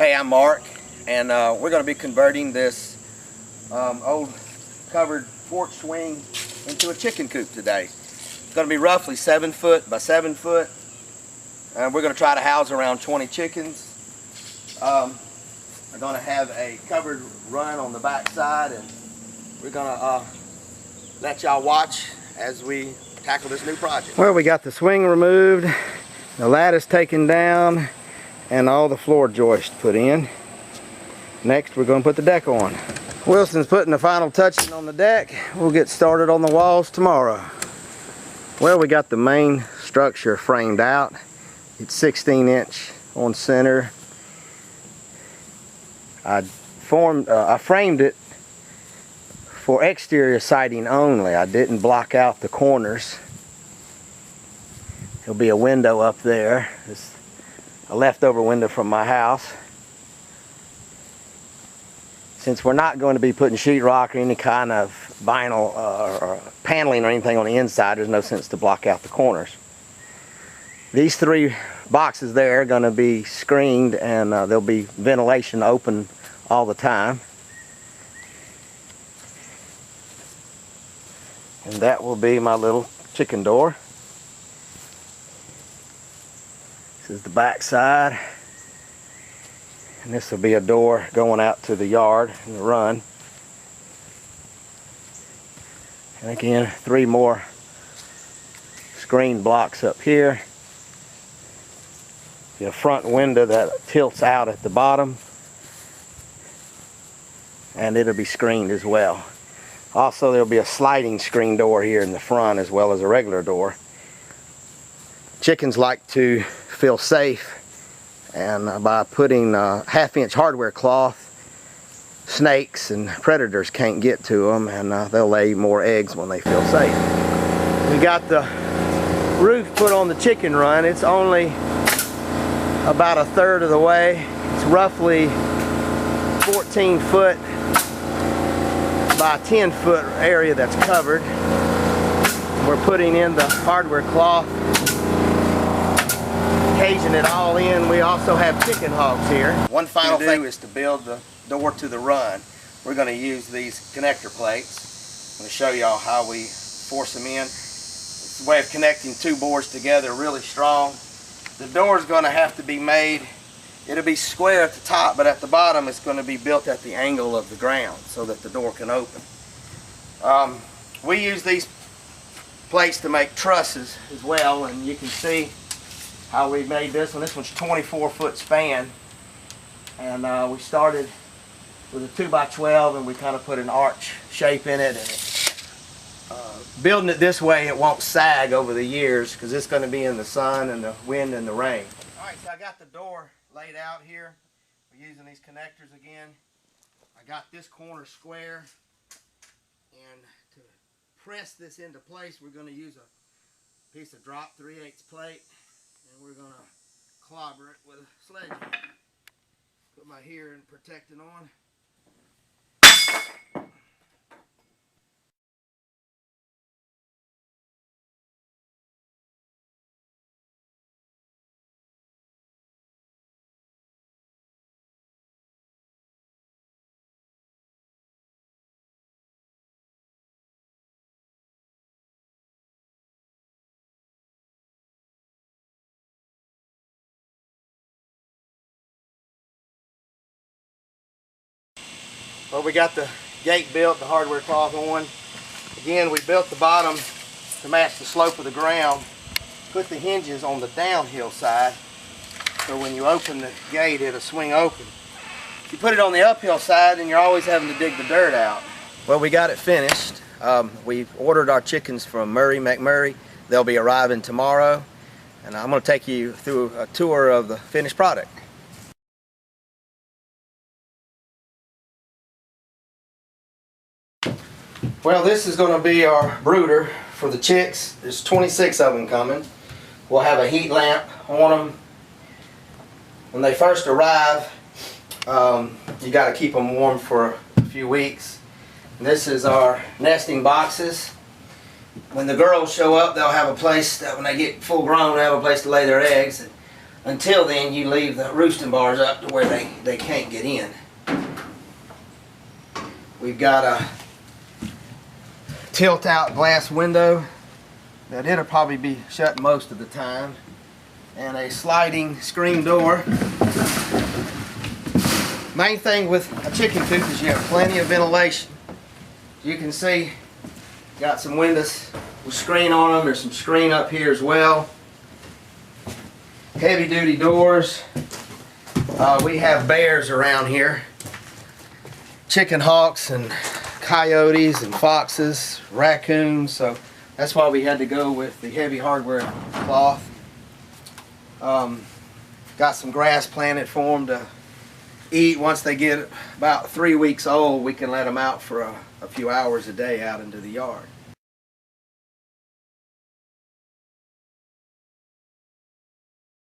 Hey, I'm Mark, and we're going to be converting this old covered porch swing into a chicken coop today. It's going to be roughly 7 foot by 7 foot, and we're going to try to house around 20 chickens. We're going to have a covered run on the back side, and we're going to let y'all watch as we tackle this new project. Well, we got the swing removed, the lattice taken down, and all the floor joists put in. Next, we're going to put the deck on. Wilson's putting the final touching on the deck. We'll get started on the walls tomorrow. Well, we got the main structure framed out. It's 16-inch on center. I framed it for exterior siding only. I didn't block out the corners. There'll be a window up there. It's a leftover window from my house. Since we're not going to be putting sheetrock or any kind of vinyl or paneling or anything on the inside, there's no sense to block out the corners. These 3 boxes there are going to be screened, and there'll be ventilation open all the time. And that will be my little chicken door. This is the back side, and this will be a door going out to the yard and the run. And again, 3 more screen blocks up here. The front window that tilts out at the bottom, and it'll be screened as well. Also, there'll be a sliding screen door here in the front as well as a regular door. Chickens like to feel safe, and by putting 1/2-inch hardware cloth, snakes and predators can't get to them, and they'll lay more eggs when they feel safe. We got the roof put on the chicken run. It's only about 1/3 of the way. It's roughly 14 foot by 10 foot area that's covered. We're putting in the hardware cloth, caging it all in. We also have chicken hogs here. One final thing is to build the door to the run. We're going to use these connector plates. I'm going to show y'all how we force them in. It's a way of connecting 2 boards together really strong. The door is going to have to be made, it'll be square at the top, but at the bottom it's going to be built at the angle of the ground so that the door can open. We use these plates to make trusses as well, and you can see how we made this one. This one's 24-foot span, and we started with a 2x12, and we kind of put an arch shape in it, and building it this way, it won't sag over the years because it's going to be in the sun and the wind and the rain. Alright, so I got the door laid out here. We're using these connectors again. I got this corner square, and to press this into place, we're going to use a piece of drop 3/8 plate, and we're going to clobber it with a sledgehammer. Put my hearing protecting on. Well, we got the gate built, the hardware cloth on. Again, we built the bottom to match the slope of the ground. Put the hinges on the downhill side, so when you open the gate, it'll swing open. If you put it on the uphill side, then you're always having to dig the dirt out. Well, we got it finished. We've ordered our chickens from Murray McMurray. They'll be arriving tomorrow, and I'm going to take you through a tour of the finished product. Well, this is going to be our brooder for the chicks. There's 26 of them coming. We'll have a heat lamp on them. When they first arrive, you got to keep them warm for a few weeks. And this is our nesting boxes. When the girls show up, they'll have a place that when they get full grown, they'll have a place to lay their eggs. And Until then, you leave the roosting bars up to where they can't get in. We've got a tilt-out glass window that it'll probably be shut most of the time, and a sliding screen door. Main thing with a chicken coop is you have plenty of ventilation. You can see, got some windows with screen on them. There's some screen up here as well. Heavy duty doors. We have bears around here. Chicken hawks and coyotes and foxes, raccoons, so that's why we had to go with the heavy hardware cloth. Got some grass planted for them to eat. Once they get about 3 weeks old, we can let them out for a few hours a day out into the yard.